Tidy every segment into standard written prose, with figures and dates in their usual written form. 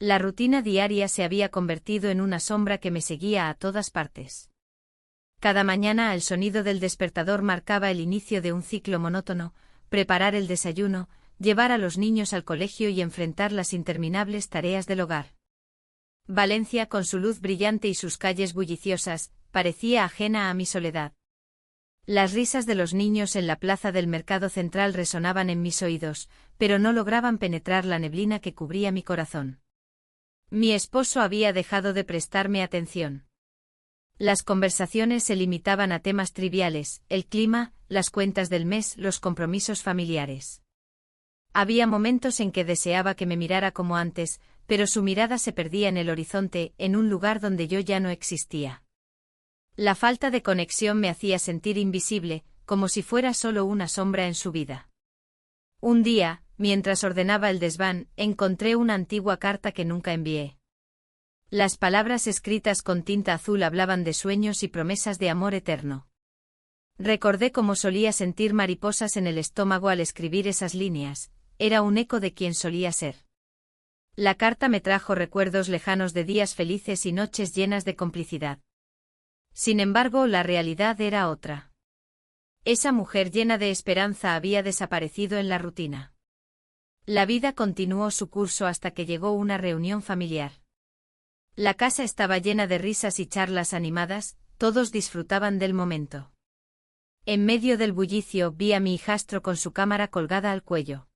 La rutina diaria se había convertido en una sombra que me seguía a todas partes. Cada mañana el sonido del despertador marcaba el inicio de un ciclo monótono: preparar el desayuno, llevar a los niños al colegio y enfrentar las interminables tareas del hogar. Valencia, con su luz brillante y sus calles bulliciosas, parecía ajena a mi soledad. Las risas de los niños en la plaza del mercado central resonaban en mis oídos, pero no lograban penetrar la neblina que cubría mi corazón. Mi esposo había dejado de prestarme atención. Las conversaciones se limitaban a temas triviales: el clima, las cuentas del mes, los compromisos familiares. Había momentos en que deseaba que me mirara como antes, pero su mirada se perdía en el horizonte, en un lugar donde yo ya no existía. La falta de conexión me hacía sentir invisible, como si fuera solo una sombra en su vida. Un día, mientras ordenaba el desván, encontré una antigua carta que nunca envié. Las palabras escritas con tinta azul hablaban de sueños y promesas de amor eterno. Recordé cómo solía sentir mariposas en el estómago al escribir esas líneas. Era un eco de quien solía ser. La carta me trajo recuerdos lejanos de días felices y noches llenas de complicidad. Sin embargo, la realidad era otra. Esa mujer llena de esperanza había desaparecido en la rutina. La vida continuó su curso hasta que llegó una reunión familiar. La casa estaba llena de risas y charlas animadas, todos disfrutaban del momento. En medio del bullicio vi a mi hijastro con su cámara colgada al cuello.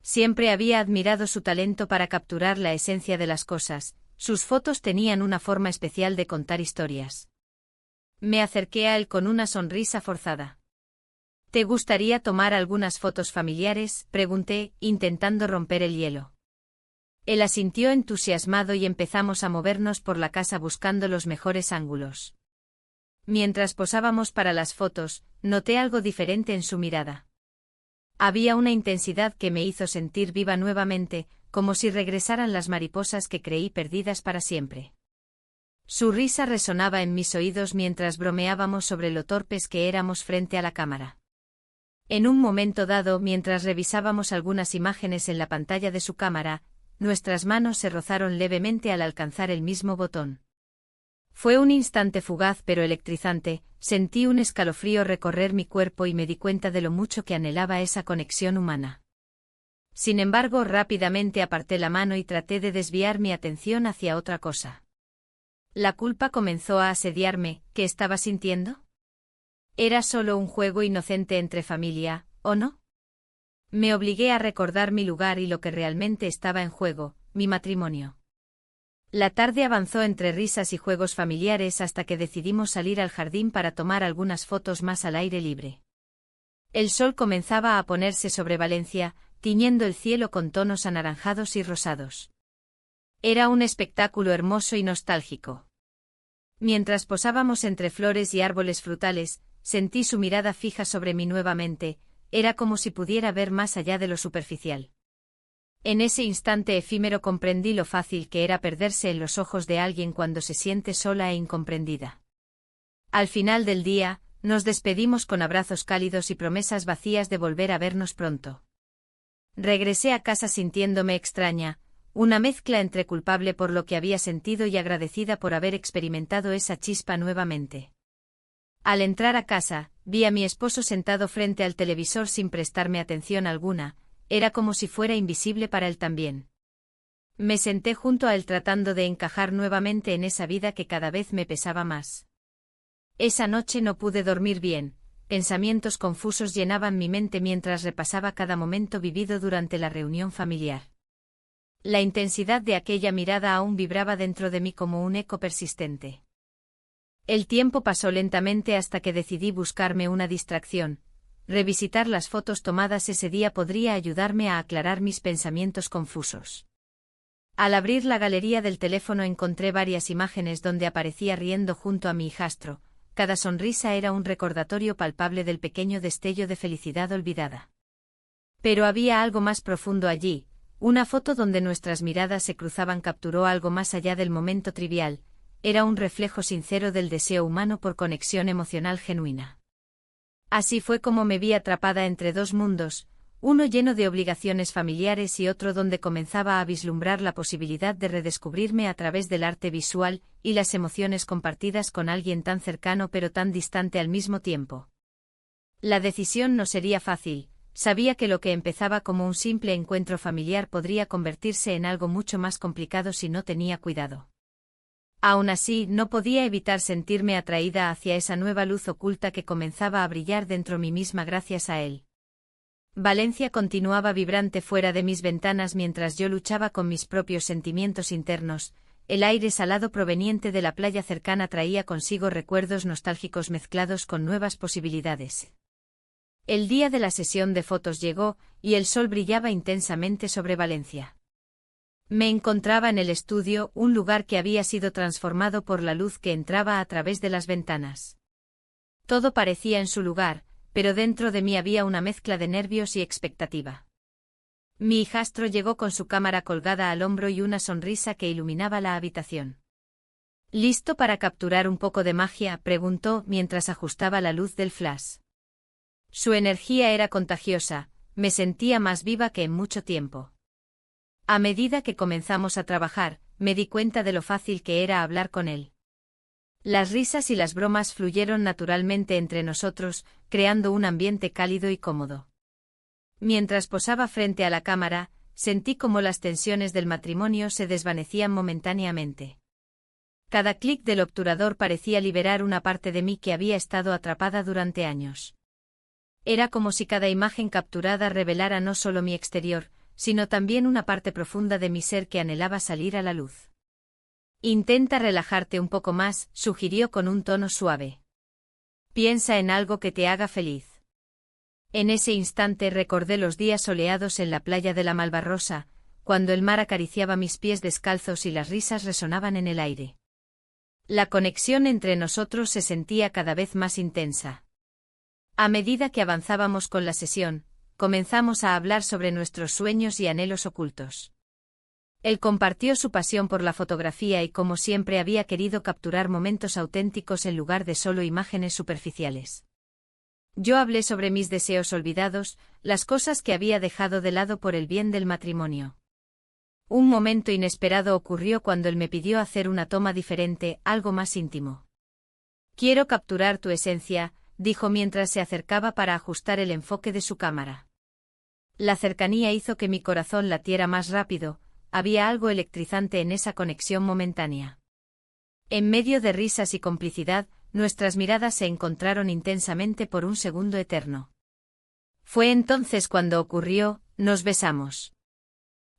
Siempre había admirado su talento para capturar la esencia de las cosas. Sus fotos tenían una forma especial de contar historias. Me acerqué a él con una sonrisa forzada. ¿Te gustaría tomar algunas fotos familiares?, pregunté, intentando romper el hielo. Él asintió entusiasmado y empezamos a movernos por la casa buscando los mejores ángulos. Mientras posábamos para las fotos, noté algo diferente en su mirada. Había una intensidad que me hizo sentir viva nuevamente, como si regresaran las mariposas que creí perdidas para siempre. Su risa resonaba en mis oídos mientras bromeábamos sobre lo torpes que éramos frente a la cámara. En un momento dado, mientras revisábamos algunas imágenes en la pantalla de su cámara, nuestras manos se rozaron levemente al alcanzar el mismo botón. Fue un instante fugaz pero electrizante. Sentí un escalofrío recorrer mi cuerpo y me di cuenta de lo mucho que anhelaba esa conexión humana. Sin embargo, rápidamente aparté la mano y traté de desviar mi atención hacia otra cosa. La culpa comenzó a asediarme. ¿Qué estaba sintiendo? ¿Era solo un juego inocente entre familia, o no? Me obligué a recordar mi lugar y lo que realmente estaba en juego: mi matrimonio. La tarde avanzó entre risas y juegos familiares hasta que decidimos salir al jardín para tomar algunas fotos más al aire libre. El sol comenzaba a ponerse sobre Valencia, tiñendo el cielo con tonos anaranjados y rosados. Era un espectáculo hermoso y nostálgico. Mientras posábamos entre flores y árboles frutales, sentí su mirada fija sobre mí nuevamente. Era como si pudiera ver más allá de lo superficial. En ese instante efímero comprendí lo fácil que era perderse en los ojos de alguien cuando se siente sola e incomprendida. Al final del día, nos despedimos con abrazos cálidos y promesas vacías de volver a vernos pronto. Regresé a casa sintiéndome extraña, una mezcla entre culpable por lo que había sentido y agradecida por haber experimentado esa chispa nuevamente. Al entrar a casa, vi a mi esposo sentado frente al televisor sin prestarme atención alguna. Era como si fuera invisible para él también. Me senté junto a él tratando de encajar nuevamente en esa vida que cada vez me pesaba más. Esa noche no pude dormir bien. Pensamientos confusos llenaban mi mente mientras repasaba cada momento vivido durante la reunión familiar. La intensidad de aquella mirada aún vibraba dentro de mí como un eco persistente. El tiempo pasó lentamente hasta que decidí buscarme una distracción. Revisitar las fotos tomadas ese día podría ayudarme a aclarar mis pensamientos confusos. Al abrir la galería del teléfono encontré varias imágenes donde aparecía riendo junto a mi hijastro. Cada sonrisa era un recordatorio palpable del pequeño destello de felicidad olvidada. Pero había algo más profundo allí. Una foto donde nuestras miradas se cruzaban capturó algo más allá del momento trivial. Era un reflejo sincero del deseo humano por conexión emocional genuina. Así fue como me vi atrapada entre dos mundos, Uno lleno de obligaciones familiares y otro donde comenzaba a vislumbrar la posibilidad de redescubrirme a través del arte visual y las emociones compartidas con alguien tan cercano pero tan distante al mismo tiempo. La decisión no sería fácil, sabía que lo que empezaba como un simple encuentro familiar podría convertirse en algo mucho más complicado si no tenía cuidado. Aún así, no podía evitar sentirme atraída hacia esa nueva luz oculta que comenzaba a brillar dentro mí misma gracias a él. Valencia continuaba vibrante fuera de mis ventanas mientras yo luchaba con mis propios sentimientos internos. El aire salado proveniente de la playa cercana traía consigo recuerdos nostálgicos mezclados con nuevas posibilidades. El día de la sesión de fotos llegó, y el sol brillaba intensamente sobre Valencia. Me encontraba en el estudio, un lugar que había sido transformado por la luz que entraba a través de las ventanas. Todo parecía en su lugar, pero dentro de mí había una mezcla de nervios y expectativa. Mi hijastro llegó con su cámara colgada al hombro y una sonrisa que iluminaba la habitación. ¿Listo para capturar un poco de magia?, preguntó mientras ajustaba la luz del flash. Su energía era contagiosa, me sentía más viva que en mucho tiempo. A medida que comenzamos a trabajar, me di cuenta de lo fácil que era hablar con él. Las risas y las bromas fluyeron naturalmente entre nosotros, creando un ambiente cálido y cómodo. Mientras posaba frente a la cámara, sentí cómo las tensiones del matrimonio se desvanecían momentáneamente. Cada clic del obturador parecía liberar una parte de mí que había estado atrapada durante años. Era como si cada imagen capturada revelara no solo mi exterior, sino también una parte profunda de mi ser que anhelaba salir a la luz. Intenta relajarte un poco más, sugirió con un tono suave. Piensa en algo que te haga feliz. En ese instante recordé los días soleados en la playa de la Malvarrosa, cuando el mar acariciaba mis pies descalzos y las risas resonaban en el aire. La conexión entre nosotros se sentía cada vez más intensa. A medida que avanzábamos con la sesión, comenzamos a hablar sobre nuestros sueños y anhelos ocultos. Él compartió su pasión por la fotografía y como siempre había querido capturar momentos auténticos en lugar de solo imágenes superficiales. Yo hablé sobre mis deseos olvidados, las cosas que había dejado de lado por el bien del matrimonio. Un momento inesperado ocurrió cuando él me pidió hacer una toma diferente, algo más íntimo. Quiero capturar tu esencia, dijo mientras se acercaba para ajustar el enfoque de su cámara. La cercanía hizo que mi corazón latiera más rápido. Había algo electrizante en esa conexión momentánea. En medio de risas y complicidad, nuestras miradas se encontraron intensamente por un segundo eterno. Fue entonces cuando ocurrió, nos besamos.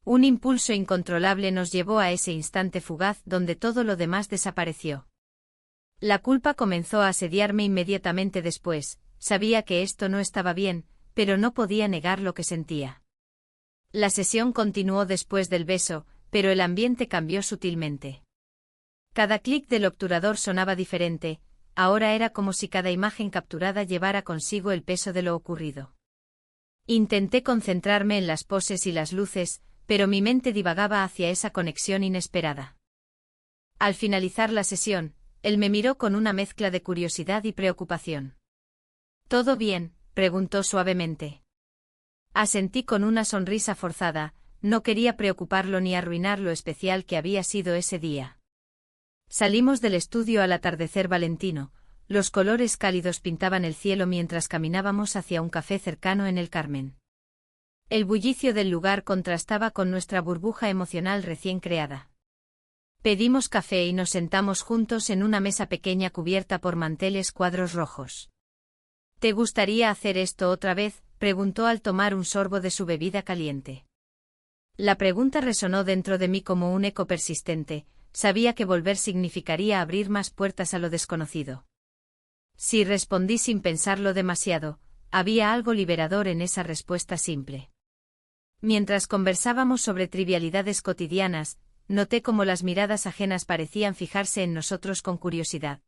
Un impulso incontrolable nos llevó a ese instante fugaz donde todo lo demás desapareció. La culpa comenzó a asediarme inmediatamente después, sabía que esto no estaba bien, pero no podía negar lo que sentía. La sesión continuó después del beso, pero el ambiente cambió sutilmente. Cada clic del obturador sonaba diferente, ahora era como si cada imagen capturada llevara consigo el peso de lo ocurrido. Intenté concentrarme en las poses y las luces, pero mi mente divagaba hacia esa conexión inesperada. Al finalizar la sesión, él me miró con una mezcla de curiosidad y preocupación. ¿Todo bien?, preguntó suavemente. Asentí con una sonrisa forzada, no quería preocuparlo ni arruinar lo especial que había sido ese día. Salimos del estudio al atardecer valentino, los colores cálidos pintaban el cielo mientras caminábamos hacia un café cercano en el Carmen. El bullicio del lugar contrastaba con nuestra burbuja emocional recién creada. Pedimos café y nos sentamos juntos en una mesa pequeña cubierta por manteles cuadros rojos. ¿Te gustaría hacer esto otra vez?, preguntó al tomar un sorbo de su bebida caliente. La pregunta resonó dentro de mí como un eco persistente, sabía que volver significaría abrir más puertas a lo desconocido. Sí, respondí sin pensarlo demasiado, había algo liberador en esa respuesta simple. Mientras conversábamos sobre trivialidades cotidianas, noté cómo las miradas ajenas parecían fijarse en nosotros con curiosidad.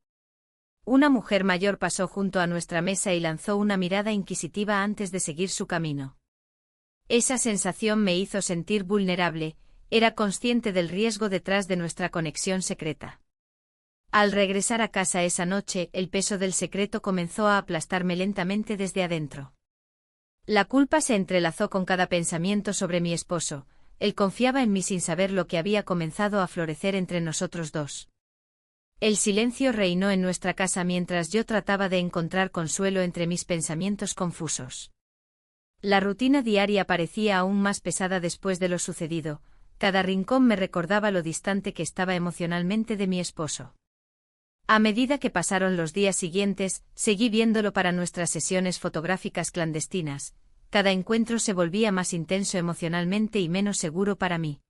Una mujer mayor pasó junto a nuestra mesa y lanzó una mirada inquisitiva antes de seguir su camino. Esa sensación me hizo sentir vulnerable, era consciente del riesgo detrás de nuestra conexión secreta. Al regresar a casa esa noche, el peso del secreto comenzó a aplastarme lentamente desde adentro. La culpa se entrelazó con cada pensamiento sobre mi esposo. Él confiaba en mí sin saber lo que había comenzado a florecer entre nosotros dos. El silencio reinó en nuestra casa mientras yo trataba de encontrar consuelo entre mis pensamientos confusos. La rutina diaria parecía aún más pesada después de lo sucedido. Cada rincón me recordaba lo distante que estaba emocionalmente de mi esposo. A medida que pasaron los días siguientes, seguí viéndolo para nuestras sesiones fotográficas clandestinas. Cada encuentro se volvía más intenso emocionalmente y menos seguro para mí.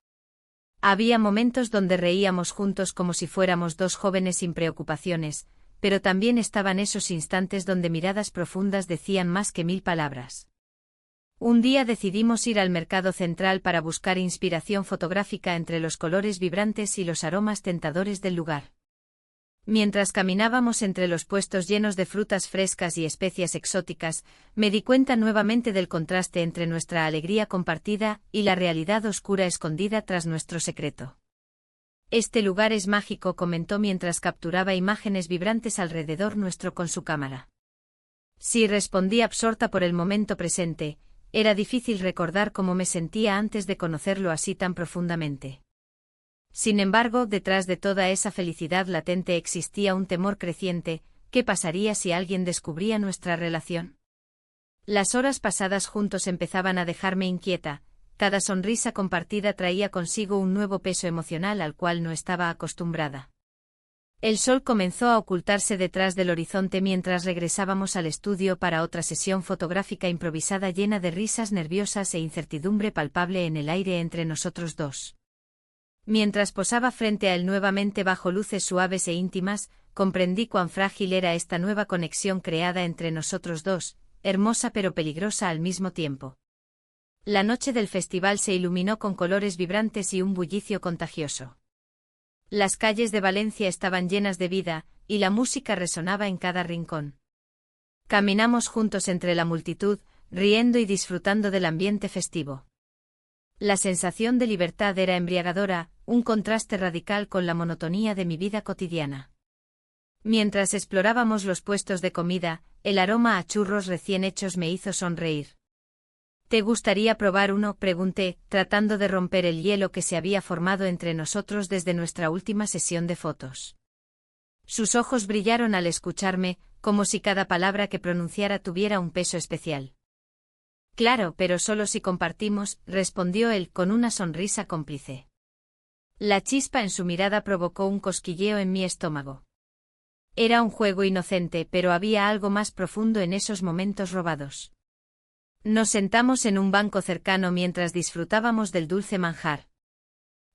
Había momentos donde reíamos juntos como si fuéramos dos jóvenes sin preocupaciones, pero también estaban esos instantes donde miradas profundas decían más que 1000 palabras. Un día decidimos ir al mercado central para buscar inspiración fotográfica entre los colores vibrantes y los aromas tentadores del lugar. Mientras caminábamos entre los puestos llenos de frutas frescas y especias exóticas, me di cuenta nuevamente del contraste entre nuestra alegría compartida y la realidad oscura escondida tras nuestro secreto. Este lugar es mágico, comentó mientras capturaba imágenes vibrantes alrededor nuestro con su cámara. Sí, respondí absorta por el momento presente. Era difícil recordar cómo me sentía antes de conocerlo así tan profundamente. Sin embargo, detrás de toda esa felicidad latente existía un temor creciente. ¿Qué pasaría si alguien descubría nuestra relación? Las horas pasadas juntos empezaban a dejarme inquieta. Cada sonrisa compartida traía consigo un nuevo peso emocional al cual no estaba acostumbrada. El sol comenzó a ocultarse detrás del horizonte mientras regresábamos al estudio para otra sesión fotográfica improvisada llena de risas nerviosas e incertidumbre palpable en el aire entre nosotros dos. Mientras posaba frente a él nuevamente bajo luces suaves e íntimas, comprendí cuán frágil era esta nueva conexión creada entre nosotros dos, hermosa pero peligrosa al mismo tiempo. La noche del festival se iluminó con colores vibrantes y un bullicio contagioso. Las calles de Valencia estaban llenas de vida, y la música resonaba en cada rincón. Caminamos juntos entre la multitud, riendo y disfrutando del ambiente festivo. La sensación de libertad era embriagadora, un contraste radical con la monotonía de mi vida cotidiana. Mientras explorábamos los puestos de comida, el aroma a churros recién hechos me hizo sonreír. ¿Te gustaría probar uno?, pregunté, tratando de romper el hielo que se había formado entre nosotros desde nuestra última sesión de fotos. Sus ojos brillaron al escucharme, como si cada palabra que pronunciara tuviera un peso especial. Claro, pero solo si compartimos, respondió él con una sonrisa cómplice. La chispa en su mirada provocó un cosquilleo en mi estómago. Era un juego inocente, pero había algo más profundo en esos momentos robados. Nos sentamos en un banco cercano mientras disfrutábamos del dulce manjar.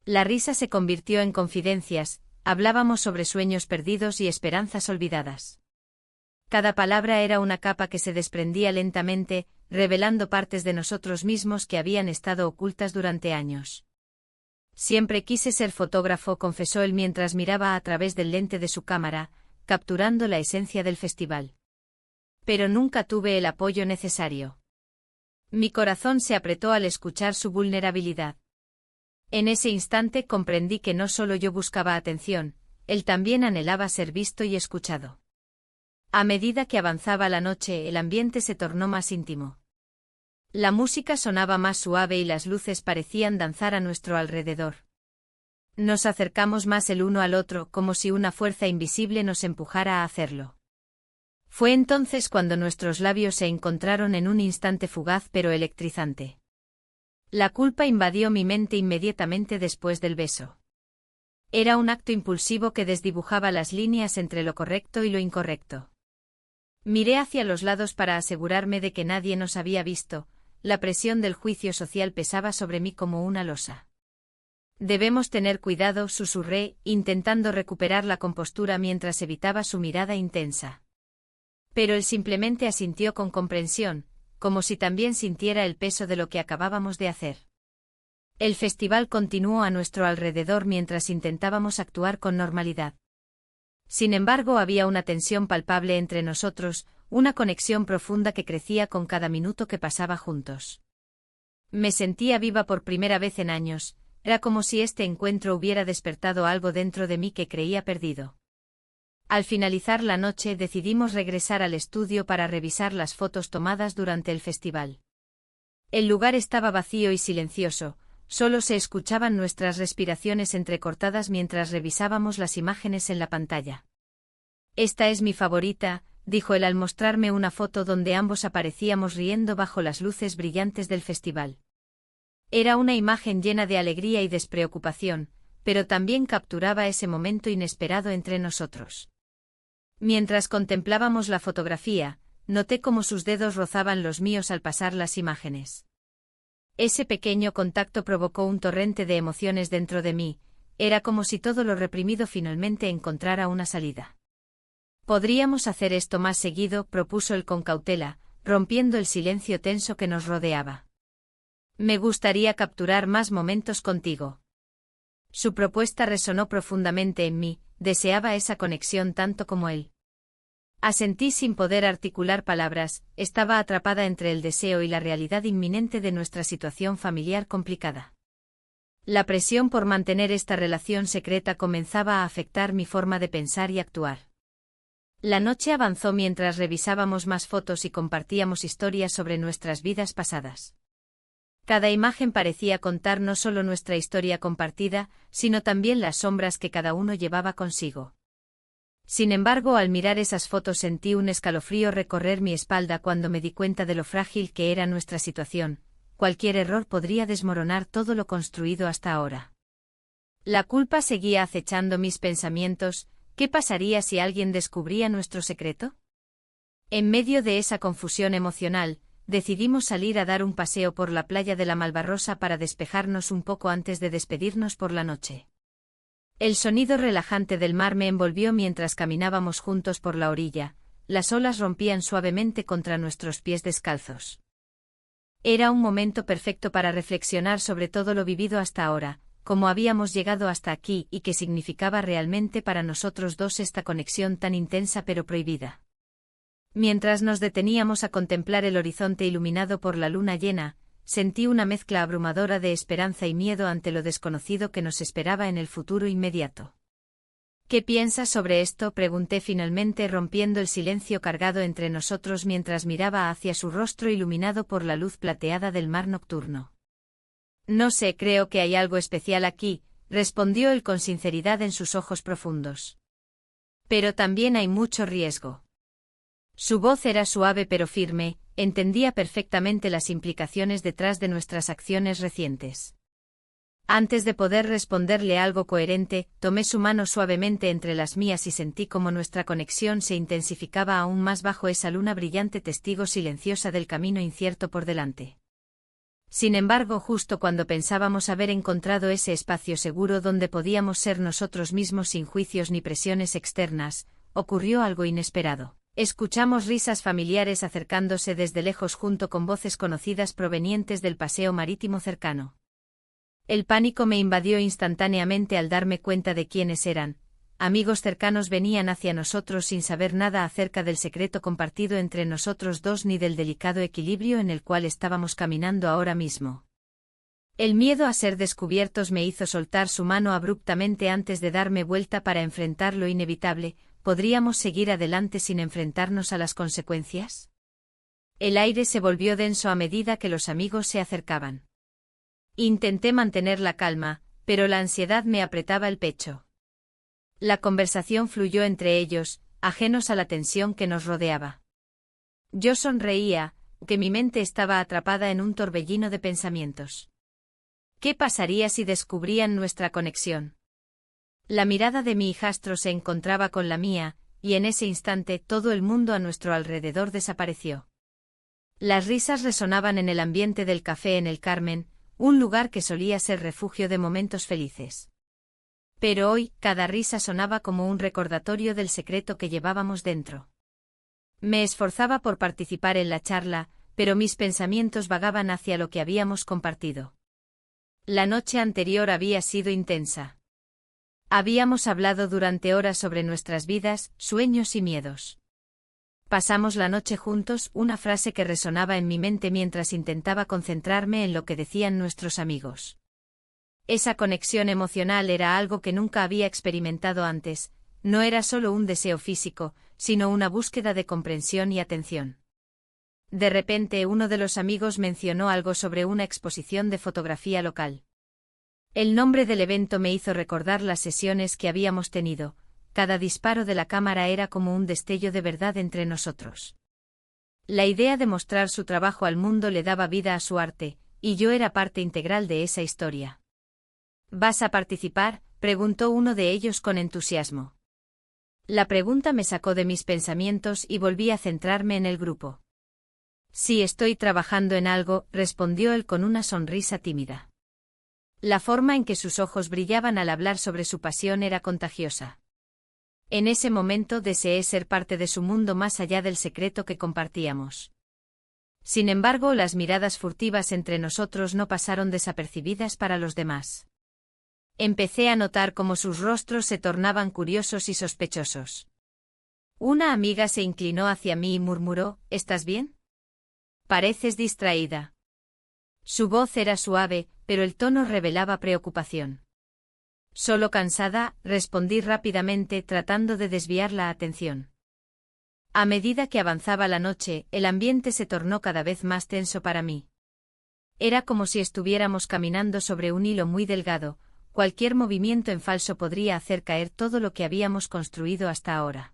La risa se convirtió en confidencias, hablábamos sobre sueños perdidos y esperanzas olvidadas. Cada palabra era una capa que se desprendía lentamente, revelando partes de nosotros mismos que habían estado ocultas durante años. Siempre quise ser fotógrafo, confesó él mientras miraba a través del lente de su cámara, capturando la esencia del festival. Pero nunca tuve el apoyo necesario. Mi corazón se apretó al escuchar su vulnerabilidad. En ese instante comprendí que no solo yo buscaba atención, él también anhelaba ser visto y escuchado. A medida que avanzaba la noche, el ambiente se tornó más íntimo. La música sonaba más suave y las luces parecían danzar a nuestro alrededor. Nos acercamos más el uno al otro, como si una fuerza invisible nos empujara a hacerlo. Fue entonces cuando nuestros labios se encontraron en un instante fugaz pero electrizante. La culpa invadió mi mente inmediatamente después del beso. Era un acto impulsivo que desdibujaba las líneas entre lo correcto y lo incorrecto. Miré hacia los lados para asegurarme de que nadie nos había visto. La presión del juicio social pesaba sobre mí como una losa. Debemos tener cuidado, susurré, intentando recuperar la compostura mientras evitaba su mirada intensa. Pero él simplemente asintió con comprensión, como si también sintiera el peso de lo que acabábamos de hacer. El festival continuó a nuestro alrededor mientras intentábamos actuar con normalidad. Sin embargo, había una tensión palpable entre nosotros, una conexión profunda que crecía con cada minuto que pasaba juntos. Me sentía viva por primera vez en años, era como si este encuentro hubiera despertado algo dentro de mí que creía perdido. Al finalizar la noche decidimos regresar al estudio para revisar las fotos tomadas durante el festival. El lugar estaba vacío y silencioso, solo se escuchaban nuestras respiraciones entrecortadas mientras revisábamos las imágenes en la pantalla. «Esta es mi favorita», dijo él al mostrarme una foto donde ambos aparecíamos riendo bajo las luces brillantes del festival. Era una imagen llena de alegría y despreocupación, pero también capturaba ese momento inesperado entre nosotros. Mientras contemplábamos la fotografía, noté cómo sus dedos rozaban los míos al pasar las imágenes. Ese pequeño contacto provocó un torrente de emociones dentro de mí, era como si todo lo reprimido finalmente encontrara una salida. «Podríamos hacer esto más seguido», propuso él con cautela, rompiendo el silencio tenso que nos rodeaba. «Me gustaría capturar más momentos contigo». Su propuesta resonó profundamente en mí, deseaba esa conexión tanto como él. Asentí sin poder articular palabras, estaba atrapada entre el deseo y la realidad inminente de nuestra situación familiar complicada. La presión por mantener esta relación secreta comenzaba a afectar mi forma de pensar y actuar. La noche avanzó mientras revisábamos más fotos y compartíamos historias sobre nuestras vidas pasadas. Cada imagen parecía contar no solo nuestra historia compartida, sino también las sombras que cada uno llevaba consigo. Sin embargo, al mirar esas fotos sentí un escalofrío recorrer mi espalda cuando me di cuenta de lo frágil que era nuestra situación. Cualquier error podría desmoronar todo lo construido hasta ahora. La culpa seguía acechando mis pensamientos. ¿Qué pasaría si alguien descubría nuestro secreto? En medio de esa confusión emocional, decidimos salir a dar un paseo por la playa de la Malvarrosa para despejarnos un poco antes de despedirnos por la noche. El sonido relajante del mar me envolvió mientras caminábamos juntos por la orilla, las olas rompían suavemente contra nuestros pies descalzos. Era un momento perfecto para reflexionar sobre todo lo vivido hasta ahora, cómo habíamos llegado hasta aquí y qué significaba realmente para nosotros dos esta conexión tan intensa pero prohibida. Mientras nos deteníamos a contemplar el horizonte iluminado por la luna llena, sentí una mezcla abrumadora de esperanza y miedo ante lo desconocido que nos esperaba en el futuro inmediato. «¿Qué piensas sobre esto?», pregunté finalmente rompiendo el silencio cargado entre nosotros mientras miraba hacia su rostro iluminado por la luz plateada del mar nocturno. «No sé, creo que hay algo especial aquí», respondió él con sinceridad en sus ojos profundos. «Pero también hay mucho riesgo». Su voz era suave pero firme, entendía perfectamente las implicaciones detrás de nuestras acciones recientes. Antes de poder responderle algo coherente, tomé su mano suavemente entre las mías y sentí como nuestra conexión se intensificaba aún más bajo esa luna brillante, testigo silenciosa del camino incierto por delante. Sin embargo, justo cuando pensábamos haber encontrado ese espacio seguro donde podíamos ser nosotros mismos sin juicios ni presiones externas, ocurrió algo inesperado. Escuchamos risas familiares acercándose desde lejos junto con voces conocidas provenientes del paseo marítimo cercano. El pánico me invadió instantáneamente al darme cuenta de quiénes eran. Amigos cercanos venían hacia nosotros sin saber nada acerca del secreto compartido entre nosotros dos ni del delicado equilibrio en el cual estábamos caminando ahora mismo. El miedo a ser descubiertos me hizo soltar su mano abruptamente antes de darme vuelta para enfrentar lo inevitable. ¿Podríamos seguir adelante sin enfrentarnos a las consecuencias? El aire se volvió denso a medida que los amigos se acercaban. Intenté mantener la calma, pero la ansiedad me apretaba el pecho. La conversación fluyó entre ellos, ajenos a la tensión que nos rodeaba. Yo sonreía, que mi mente estaba atrapada en un torbellino de pensamientos. ¿Qué pasaría si descubrían nuestra conexión? La mirada de mi hijastro se encontraba con la mía, y en ese instante todo el mundo a nuestro alrededor desapareció. Las risas resonaban en el ambiente del café en el Carmen, un lugar que solía ser refugio de momentos felices. Pero hoy, cada risa sonaba como un recordatorio del secreto que llevábamos dentro. Me esforzaba por participar en la charla, pero mis pensamientos vagaban hacia lo que habíamos compartido. La noche anterior había sido intensa. Habíamos hablado durante horas sobre nuestras vidas, sueños y miedos. Pasamos la noche juntos, una frase que resonaba en mi mente mientras intentaba concentrarme en lo que decían nuestros amigos. Esa conexión emocional era algo que nunca había experimentado antes, no era solo un deseo físico, sino una búsqueda de comprensión y atención. De repente uno de los amigos mencionó algo sobre una exposición de fotografía local. El nombre del evento me hizo recordar las sesiones que habíamos tenido. Cada disparo de la cámara era como un destello de verdad entre nosotros. La idea de mostrar su trabajo al mundo le daba vida a su arte, y yo era parte integral de esa historia. ¿Vas a participar?, preguntó uno de ellos con entusiasmo. La pregunta me sacó de mis pensamientos y volví a centrarme en el grupo. Sí, estoy trabajando en algo, respondió él con una sonrisa tímida. La forma en que sus ojos brillaban al hablar sobre su pasión era contagiosa. En ese momento deseé ser parte de su mundo más allá del secreto que compartíamos. Sin embargo, las miradas furtivas entre nosotros no pasaron desapercibidas para los demás. Empecé a notar cómo sus rostros se tornaban curiosos y sospechosos. Una amiga se inclinó hacia mí y murmuró: ¿Estás bien? Pareces distraída. Su voz era suave, pero el tono revelaba preocupación. Solo cansada, respondí rápidamente tratando de desviar la atención. A medida que avanzaba la noche, el ambiente se tornó cada vez más tenso para mí. Era como si estuviéramos caminando sobre un hilo muy delgado. Cualquier movimiento en falso podría hacer caer todo lo que habíamos construido hasta ahora.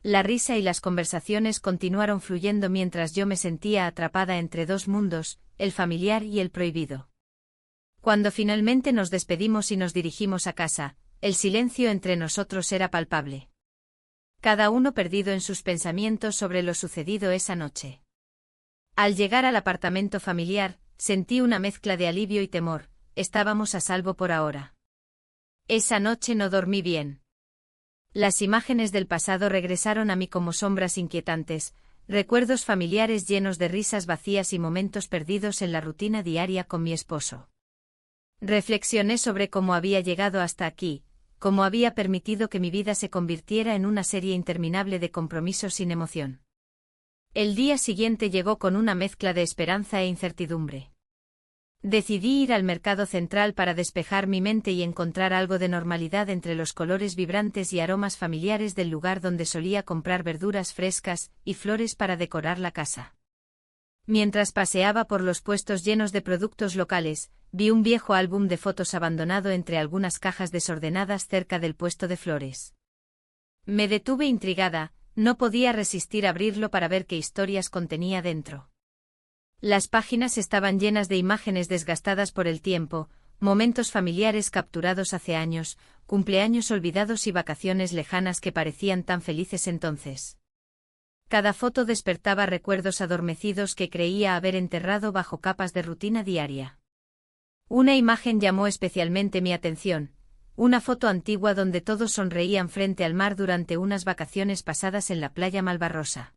La risa y las conversaciones continuaron fluyendo mientras yo me sentía atrapada entre dos mundos, el familiar y el prohibido. Cuando finalmente nos despedimos y nos dirigimos a casa, el silencio entre nosotros era palpable. Cada uno perdido en sus pensamientos sobre lo sucedido esa noche. Al llegar al apartamento familiar, sentí una mezcla de alivio y temor. Estábamos a salvo por ahora. Esa noche no dormí bien. Las imágenes del pasado regresaron a mí como sombras inquietantes, recuerdos familiares llenos de risas vacías y momentos perdidos en la rutina diaria con mi esposo. Reflexioné sobre cómo había llegado hasta aquí, cómo había permitido que mi vida se convirtiera en una serie interminable de compromisos sin emoción. El día siguiente llegó con una mezcla de esperanza e incertidumbre. Decidí ir al mercado central para despejar mi mente y encontrar algo de normalidad entre los colores vibrantes y aromas familiares del lugar donde solía comprar verduras frescas y flores para decorar la casa. Mientras paseaba por los puestos llenos de productos locales, vi un viejo álbum de fotos abandonado entre algunas cajas desordenadas cerca del puesto de flores. Me detuve intrigada, no podía resistir abrirlo para ver qué historias contenía dentro. Las páginas estaban llenas de imágenes desgastadas por el tiempo, momentos familiares capturados hace años, cumpleaños olvidados y vacaciones lejanas que parecían tan felices entonces. Cada foto despertaba recuerdos adormecidos que creía haber enterrado bajo capas de rutina diaria. Una imagen llamó especialmente mi atención, una foto antigua donde todos sonreían frente al mar durante unas vacaciones pasadas en la playa Malvarrosa.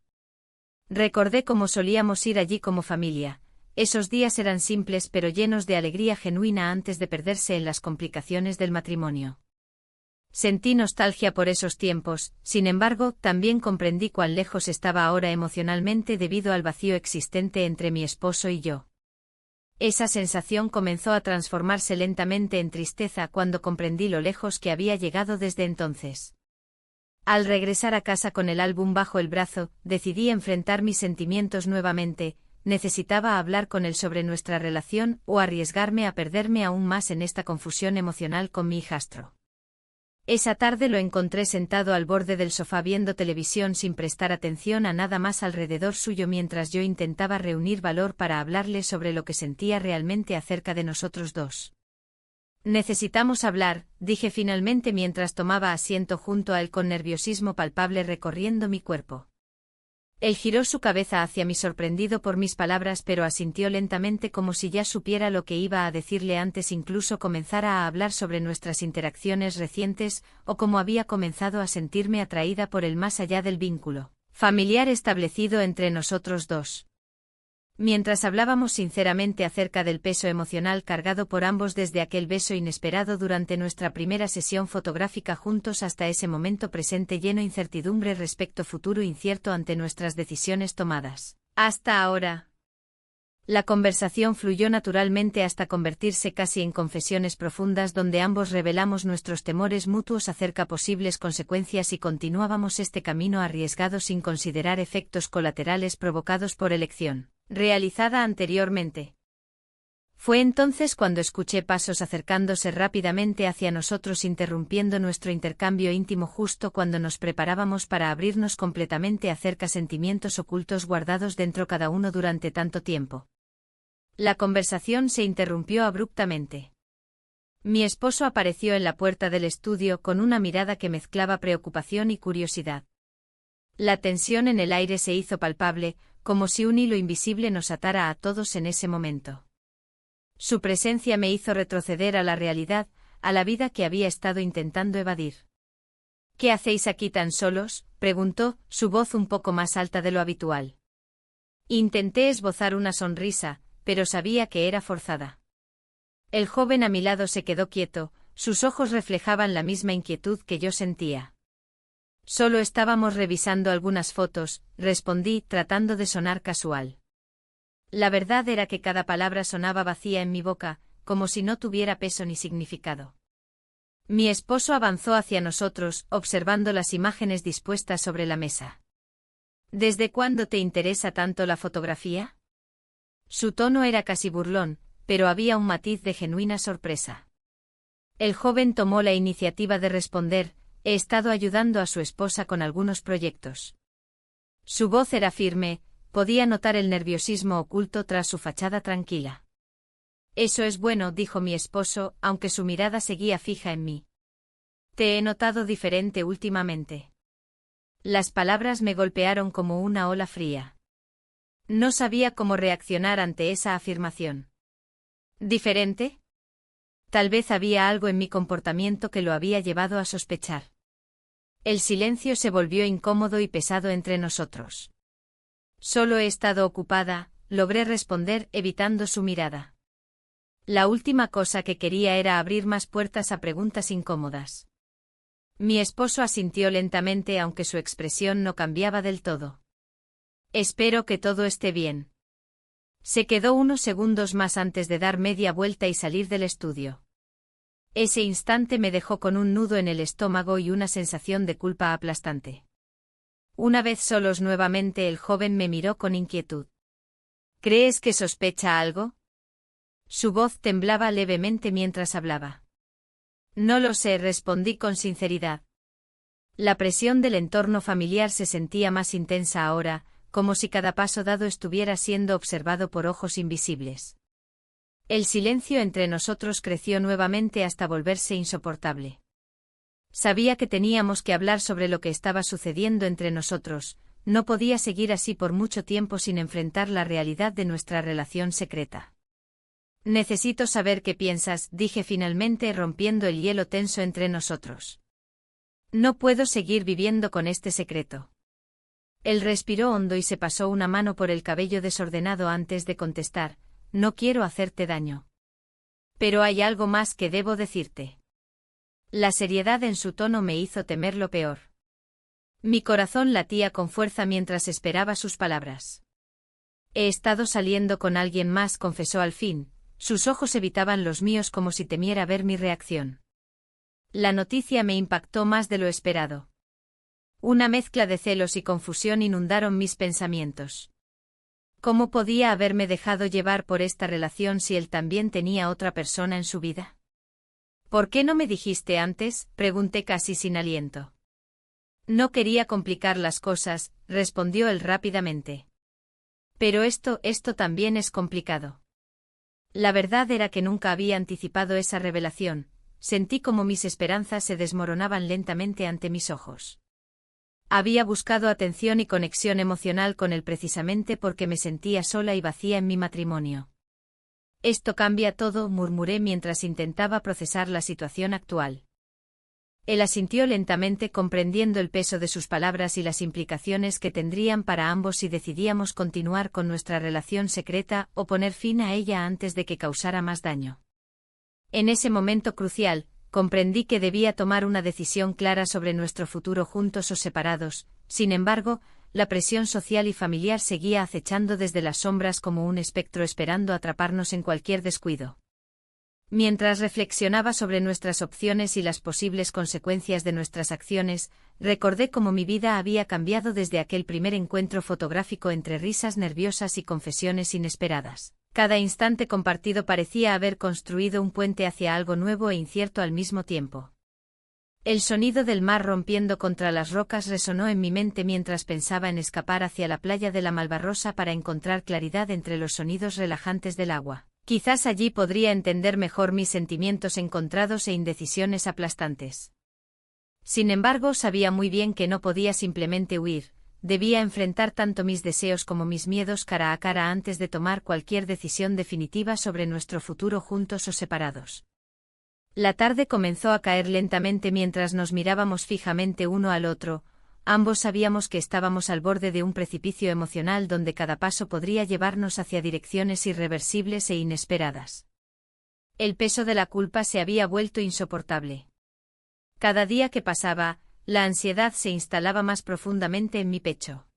Recordé cómo solíamos ir allí como familia. Esos días eran simples pero llenos de alegría genuina antes de perderse en las complicaciones del matrimonio. Sentí nostalgia por esos tiempos, sin embargo, también comprendí cuán lejos estaba ahora emocionalmente debido al vacío existente entre mi esposo y yo. Esa sensación comenzó a transformarse lentamente en tristeza cuando comprendí lo lejos que había llegado desde entonces. Al regresar a casa con el álbum bajo el brazo, decidí enfrentar mis sentimientos nuevamente. Necesitaba hablar con él sobre nuestra relación o arriesgarme a perderme aún más en esta confusión emocional con mi hijastro. Esa tarde lo encontré sentado al borde del sofá viendo televisión sin prestar atención a nada más alrededor suyo mientras yo intentaba reunir valor para hablarle sobre lo que sentía realmente acerca de nosotros dos. Necesitamos hablar, dije finalmente mientras tomaba asiento junto a él con nerviosismo palpable recorriendo mi cuerpo. Él giró su cabeza hacia mí sorprendido por mis palabras pero asintió lentamente como si ya supiera lo que iba a decirle antes incluso comenzara a hablar sobre nuestras interacciones recientes o cómo había comenzado a sentirme atraída por el más allá del vínculo familiar establecido entre nosotros dos. Mientras hablábamos sinceramente acerca del peso emocional cargado por ambos desde aquel beso inesperado durante nuestra primera sesión fotográfica juntos hasta ese momento presente lleno de incertidumbre respecto futuro incierto ante nuestras decisiones tomadas. Hasta ahora. La conversación fluyó naturalmente hasta convertirse casi en confesiones profundas donde ambos revelamos nuestros temores mutuos acerca posibles consecuencias y continuábamos este camino arriesgado sin considerar efectos colaterales provocados por elección realizada anteriormente. Fue entonces cuando escuché pasos acercándose rápidamente hacia nosotros interrumpiendo nuestro intercambio íntimo justo cuando nos preparábamos para abrirnos completamente acerca sentimientos ocultos guardados dentro cada uno durante tanto tiempo. La conversación se interrumpió abruptamente. Mi esposo apareció en la puerta del estudio con una mirada que mezclaba preocupación y curiosidad. La tensión en el aire se hizo palpable, como si un hilo invisible nos atara a todos en ese momento. Su presencia me hizo retroceder a la realidad, a la vida que había estado intentando evadir. ¿Qué hacéis aquí tan solos?, preguntó, su voz un poco más alta de lo habitual. Intenté esbozar una sonrisa, pero sabía que era forzada. El joven a mi lado se quedó quieto, sus ojos reflejaban la misma inquietud que yo sentía. Solo estábamos revisando algunas fotos, respondí, tratando de sonar casual. La verdad era que cada palabra sonaba vacía en mi boca, como si no tuviera peso ni significado. Mi esposo avanzó hacia nosotros, observando las imágenes dispuestas sobre la mesa. ¿Desde cuándo te interesa tanto la fotografía? Su tono era casi burlón, pero había un matiz de genuina sorpresa. El joven tomó la iniciativa de responder, he estado ayudando a su esposa con algunos proyectos. Su voz era firme, podía notar el nerviosismo oculto tras su fachada tranquila. Eso es bueno, dijo mi esposo, aunque su mirada seguía fija en mí. Te he notado diferente últimamente. Las palabras me golpearon como una ola fría. No sabía cómo reaccionar ante esa afirmación. ¿Diferente? Tal vez había algo en mi comportamiento que lo había llevado a sospechar. El silencio se volvió incómodo y pesado entre nosotros. Solo he estado ocupada, logré responder evitando su mirada. La última cosa que quería era abrir más puertas a preguntas incómodas. Mi esposo asintió lentamente aunque su expresión no cambiaba del todo. Espero que todo esté bien. Se quedó unos segundos más antes de dar media vuelta y salir del estudio. Ese instante me dejó con un nudo en el estómago y una sensación de culpa aplastante. Una vez solos nuevamente el joven me miró con inquietud. ¿Crees que sospecha algo? Su voz temblaba levemente mientras hablaba. No lo sé, respondí con sinceridad. La presión del entorno familiar se sentía más intensa ahora, como si cada paso dado estuviera siendo observado por ojos invisibles. El silencio entre nosotros creció nuevamente hasta volverse insoportable. Sabía que teníamos que hablar sobre lo que estaba sucediendo entre nosotros, no podía seguir así por mucho tiempo sin enfrentar la realidad de nuestra relación secreta. Necesito saber qué piensas, dije finalmente rompiendo el hielo tenso entre nosotros. No puedo seguir viviendo con este secreto. Él respiró hondo y se pasó una mano por el cabello desordenado antes de contestar, no quiero hacerte daño. Pero hay algo más que debo decirte. La seriedad en su tono me hizo temer lo peor. Mi corazón latía con fuerza mientras esperaba sus palabras. He estado saliendo con alguien más, confesó al fin, sus ojos evitaban los míos como si temiera ver mi reacción. La noticia me impactó más de lo esperado. Una mezcla de celos y confusión inundaron mis pensamientos. ¿Cómo podía haberme dejado llevar por esta relación si él también tenía otra persona en su vida? ¿Por qué no me dijiste antes?, pregunté casi sin aliento. No quería complicar las cosas, respondió él rápidamente. Pero esto también es complicado. La verdad era que nunca había anticipado esa revelación, sentí como mis esperanzas se desmoronaban lentamente ante mis ojos. Había buscado atención y conexión emocional con él precisamente porque me sentía sola y vacía en mi matrimonio. Esto cambia todo, murmuré mientras intentaba procesar la situación actual. Él asintió lentamente comprendiendo el peso de sus palabras y las implicaciones que tendrían para ambos si decidíamos continuar con nuestra relación secreta o poner fin a ella antes de que causara más daño. En ese momento crucial, comprendí que debía tomar una decisión clara sobre nuestro futuro juntos o separados, sin embargo, la presión social y familiar seguía acechando desde las sombras como un espectro esperando atraparnos en cualquier descuido. Mientras reflexionaba sobre nuestras opciones y las posibles consecuencias de nuestras acciones, recordé cómo mi vida había cambiado desde aquel primer encuentro fotográfico entre risas nerviosas y confesiones inesperadas. Cada instante compartido parecía haber construido un puente hacia algo nuevo e incierto al mismo tiempo. El sonido del mar rompiendo contra las rocas resonó en mi mente mientras pensaba en escapar hacia la playa de la Malvarrosa para encontrar claridad entre los sonidos relajantes del agua. Quizás allí podría entender mejor mis sentimientos encontrados e indecisiones aplastantes. Sin embargo, sabía muy bien que no podía simplemente huir, debía enfrentar tanto mis deseos como mis miedos cara a cara antes de tomar cualquier decisión definitiva sobre nuestro futuro juntos o separados. La tarde comenzó a caer lentamente mientras nos mirábamos fijamente uno al otro. Ambos sabíamos que estábamos al borde de un precipicio emocional donde cada paso podría llevarnos hacia direcciones irreversibles e inesperadas. El peso de la culpa se había vuelto insoportable. Cada día que pasaba, la ansiedad se instalaba más profundamente en mi pecho.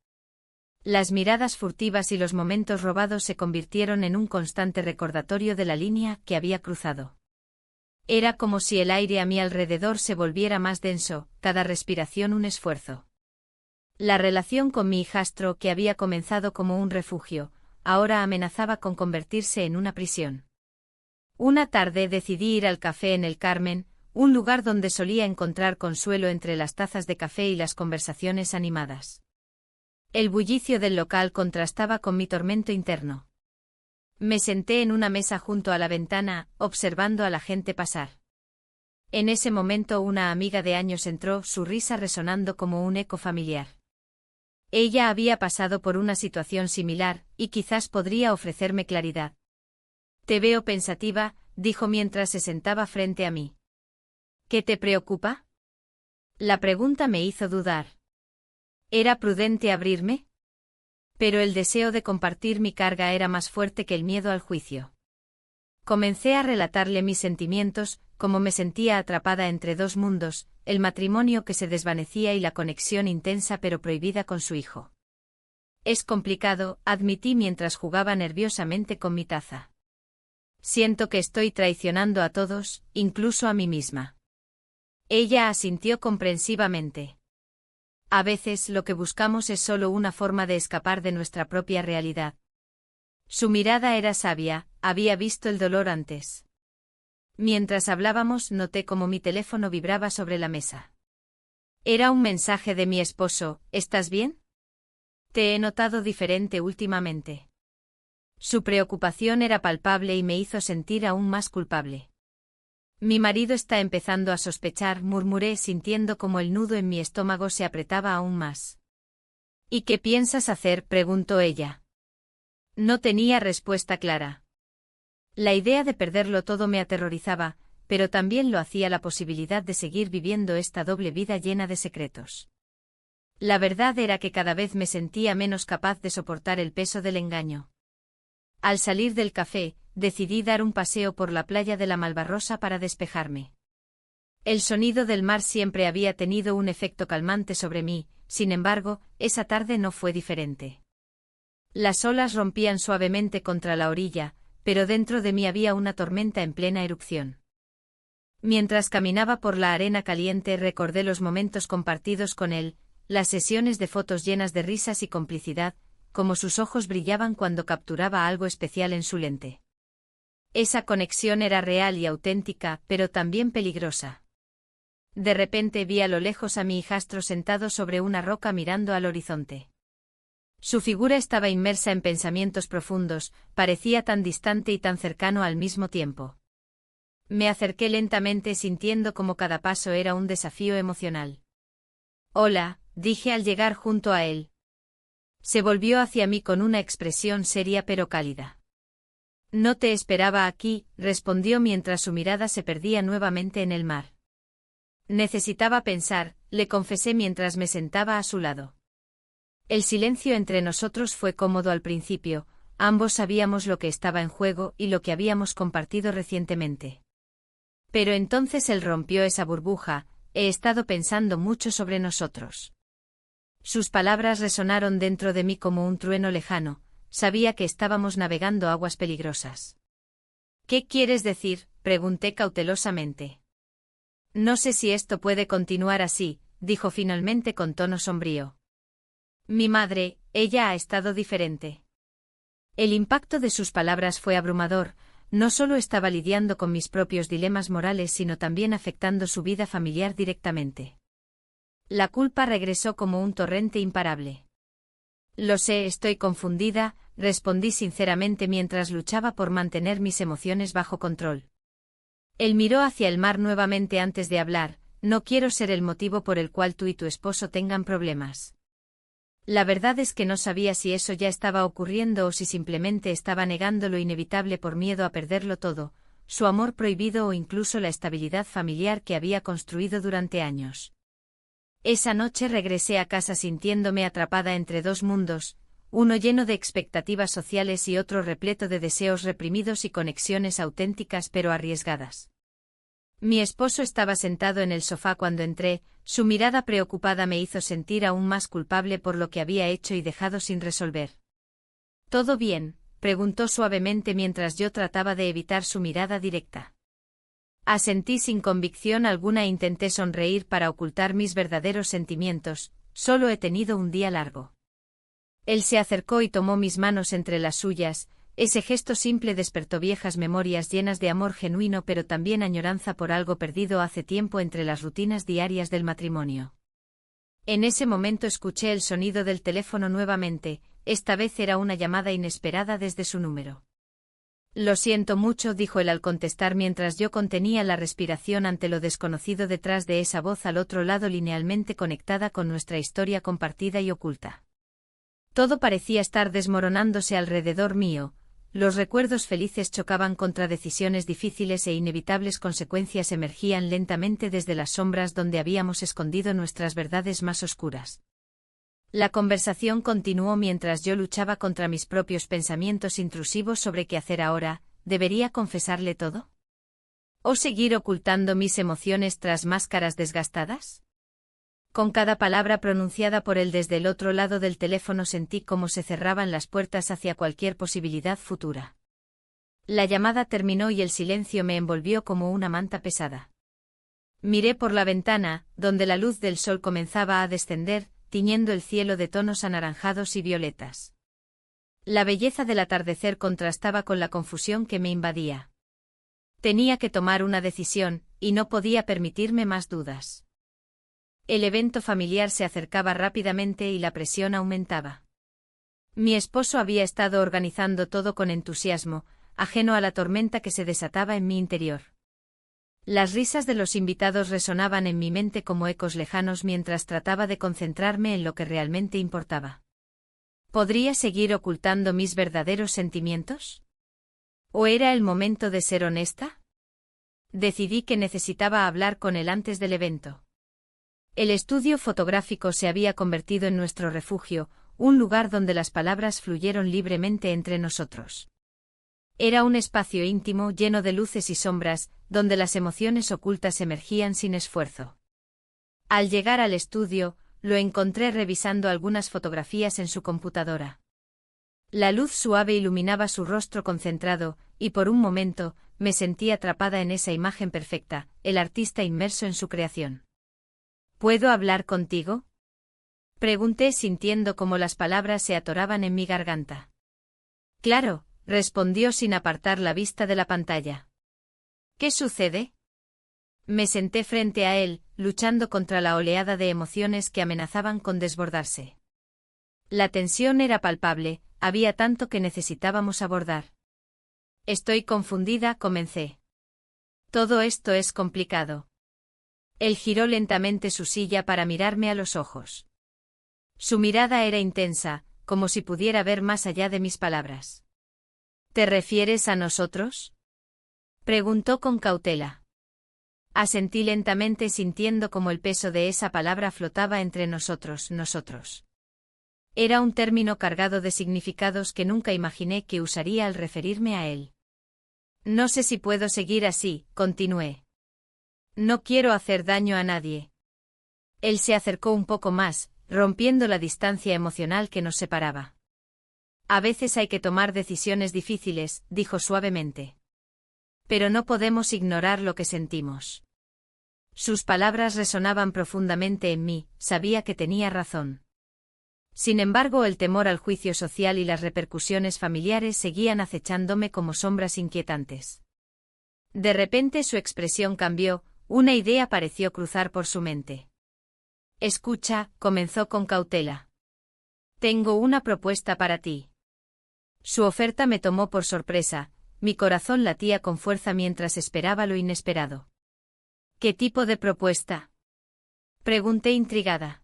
Las miradas furtivas y los momentos robados se convirtieron en un constante recordatorio de la línea que había cruzado. Era como si el aire a mi alrededor se volviera más denso, cada respiración un esfuerzo. La relación con mi hijastro, que había comenzado como un refugio, ahora amenazaba con convertirse en una prisión. Una tarde decidí ir al café en el Carmen, un lugar donde solía encontrar consuelo entre las tazas de café y las conversaciones animadas. El bullicio del local contrastaba con mi tormento interno. Me senté en una mesa junto a la ventana, observando a la gente pasar. En ese momento una amiga de años entró, su risa resonando como un eco familiar. Ella había pasado por una situación similar, y quizás podría ofrecerme claridad. «Te veo pensativa», dijo mientras se sentaba frente a mí. «¿Qué te preocupa?» La pregunta me hizo dudar. ¿Era prudente abrirme? Pero el deseo de compartir mi carga era más fuerte que el miedo al juicio. Comencé a relatarle mis sentimientos, cómo me sentía atrapada entre dos mundos, el matrimonio que se desvanecía y la conexión intensa pero prohibida con su hijo. «Es complicado», admití mientras jugaba nerviosamente con mi taza. «Siento que estoy traicionando a todos, incluso a mí misma». Ella asintió comprensivamente. A veces lo que buscamos es solo una forma de escapar de nuestra propia realidad. Su mirada era sabia, había visto el dolor antes. Mientras hablábamos noté cómo mi teléfono vibraba sobre la mesa. Era un mensaje de mi esposo. «¿Estás bien? Te he notado diferente últimamente». Su preocupación era palpable y me hizo sentir aún más culpable. «Mi marido está empezando a sospechar», murmuré sintiendo como el nudo en mi estómago se apretaba aún más. «¿Y qué piensas hacer?», preguntó ella. No tenía respuesta clara. La idea de perderlo todo me aterrorizaba, pero también lo hacía la posibilidad de seguir viviendo esta doble vida llena de secretos. La verdad era que cada vez me sentía menos capaz de soportar el peso del engaño. Al salir del café, decidí dar un paseo por la playa de la Malvarrosa para despejarme. El sonido del mar siempre había tenido un efecto calmante sobre mí, sin embargo, esa tarde no fue diferente. Las olas rompían suavemente contra la orilla, pero dentro de mí había una tormenta en plena erupción. Mientras caminaba por la arena caliente recordé los momentos compartidos con él, las sesiones de fotos llenas de risas y complicidad, como sus ojos brillaban cuando capturaba algo especial en su lente. Esa conexión era real y auténtica, pero también peligrosa. De repente vi a lo lejos a mi hijastro sentado sobre una roca mirando al horizonte. Su figura estaba inmersa en pensamientos profundos, parecía tan distante y tan cercano al mismo tiempo. Me acerqué lentamente sintiendo como cada paso era un desafío emocional. «Hola», dije al llegar junto a él. Se volvió hacia mí con una expresión seria pero cálida. «No te esperaba aquí», respondió mientras su mirada se perdía nuevamente en el mar. «Necesitaba pensar», le confesé mientras me sentaba a su lado. El silencio entre nosotros fue cómodo al principio, ambos sabíamos lo que estaba en juego y lo que habíamos compartido recientemente. Pero entonces él rompió esa burbuja. «He estado pensando mucho sobre nosotros». Sus palabras resonaron dentro de mí como un trueno lejano, sabía que estábamos navegando aguas peligrosas. ¿Qué quieres decir?, pregunté cautelosamente. No sé si esto puede continuar así, dijo finalmente con tono sombrío. Mi madre, ella ha estado diferente. El impacto de sus palabras fue abrumador, no solo estaba lidiando con mis propios dilemas morales sino también afectando su vida familiar directamente. La culpa regresó como un torrente imparable. Lo sé, estoy confundida, respondí sinceramente mientras luchaba por mantener mis emociones bajo control. Él miró hacia el mar nuevamente antes de hablar, no quiero ser el motivo por el cual tú y tu esposo tengan problemas. La verdad es que no sabía si eso ya estaba ocurriendo o si simplemente estaba negando lo inevitable por miedo a perderlo todo, su amor prohibido o incluso la estabilidad familiar que había construido durante años. Esa noche regresé a casa sintiéndome atrapada entre dos mundos, uno lleno de expectativas sociales y otro repleto de deseos reprimidos y conexiones auténticas pero arriesgadas. Mi esposo estaba sentado en el sofá cuando entré, su mirada preocupada me hizo sentir aún más culpable por lo que había hecho y dejado sin resolver. ¿Todo bien?, preguntó suavemente mientras yo trataba de evitar su mirada directa. Asentí sin convicción alguna e intenté sonreír para ocultar mis verdaderos sentimientos, solo he tenido un día largo. Él se acercó y tomó mis manos entre las suyas. Ese gesto simple despertó viejas memorias llenas de amor genuino pero también añoranza por algo perdido hace tiempo entre las rutinas diarias del matrimonio. En ese momento escuché el sonido del teléfono nuevamente, esta vez era una llamada inesperada desde su número. Lo siento mucho, dijo él al contestar mientras yo contenía la respiración ante lo desconocido detrás de esa voz al otro lado linealmente conectada con nuestra historia compartida y oculta. Todo parecía estar desmoronándose alrededor mío. Los recuerdos felices chocaban contra decisiones difíciles e inevitables consecuencias emergían lentamente desde las sombras donde habíamos escondido nuestras verdades más oscuras. La conversación continuó mientras yo luchaba contra mis propios pensamientos intrusivos sobre qué hacer ahora. ¿Debería confesarle todo? ¿O seguir ocultando mis emociones tras máscaras desgastadas? Con cada palabra pronunciada por él desde el otro lado del teléfono sentí cómo se cerraban las puertas hacia cualquier posibilidad futura. La llamada terminó y el silencio me envolvió como una manta pesada. Miré por la ventana, donde la luz del sol comenzaba a descender, tiñendo el cielo de tonos anaranjados y violetas. La belleza del atardecer contrastaba con la confusión que me invadía. Tenía que tomar una decisión, y no podía permitirme más dudas. El evento familiar se acercaba rápidamente y la presión aumentaba. Mi esposo había estado organizando todo con entusiasmo, ajeno a la tormenta que se desataba en mi interior. Las risas de los invitados resonaban en mi mente como ecos lejanos mientras trataba de concentrarme en lo que realmente importaba. ¿Podría seguir ocultando mis verdaderos sentimientos? ¿O era el momento de ser honesta? Decidí que necesitaba hablar con él antes del evento. El estudio fotográfico se había convertido en nuestro refugio, un lugar donde las palabras fluyeron libremente entre nosotros. Era un espacio íntimo lleno de luces y sombras, donde las emociones ocultas emergían sin esfuerzo. Al llegar al estudio, lo encontré revisando algunas fotografías en su computadora. La luz suave iluminaba su rostro concentrado, y por un momento, me sentí atrapada en esa imagen perfecta, el artista inmerso en su creación. ¿Puedo hablar contigo?, pregunté sintiendo cómo las palabras se atoraban en mi garganta. Claro, respondió sin apartar la vista de la pantalla. ¿Qué sucede? Me senté frente a él, luchando contra la oleada de emociones que amenazaban con desbordarse. La tensión era palpable, había tanto que necesitábamos abordar. Estoy confundida, comencé. Todo esto es complicado. Él giró lentamente su silla para mirarme a los ojos. Su mirada era intensa, como si pudiera ver más allá de mis palabras. ¿Te refieres a nosotros?, preguntó con cautela. Asentí lentamente sintiendo como el peso de esa palabra flotaba entre nosotros. Era un término cargado de significados que nunca imaginé que usaría al referirme a él. No sé si puedo seguir así, continué. No quiero hacer daño a nadie. Él se acercó un poco más, rompiendo la distancia emocional que nos separaba. A veces hay que tomar decisiones difíciles, dijo suavemente. Pero no podemos ignorar lo que sentimos. Sus palabras resonaban profundamente en mí, sabía que tenía razón. Sin embargo, el temor al juicio social y las repercusiones familiares seguían acechándome como sombras inquietantes. De repente su expresión cambió, una idea pareció cruzar por su mente. Escucha, comenzó con cautela. Tengo una propuesta para ti. Su oferta me tomó por sorpresa, mi corazón latía con fuerza mientras esperaba lo inesperado. ¿Qué tipo de propuesta? Pregunté intrigada.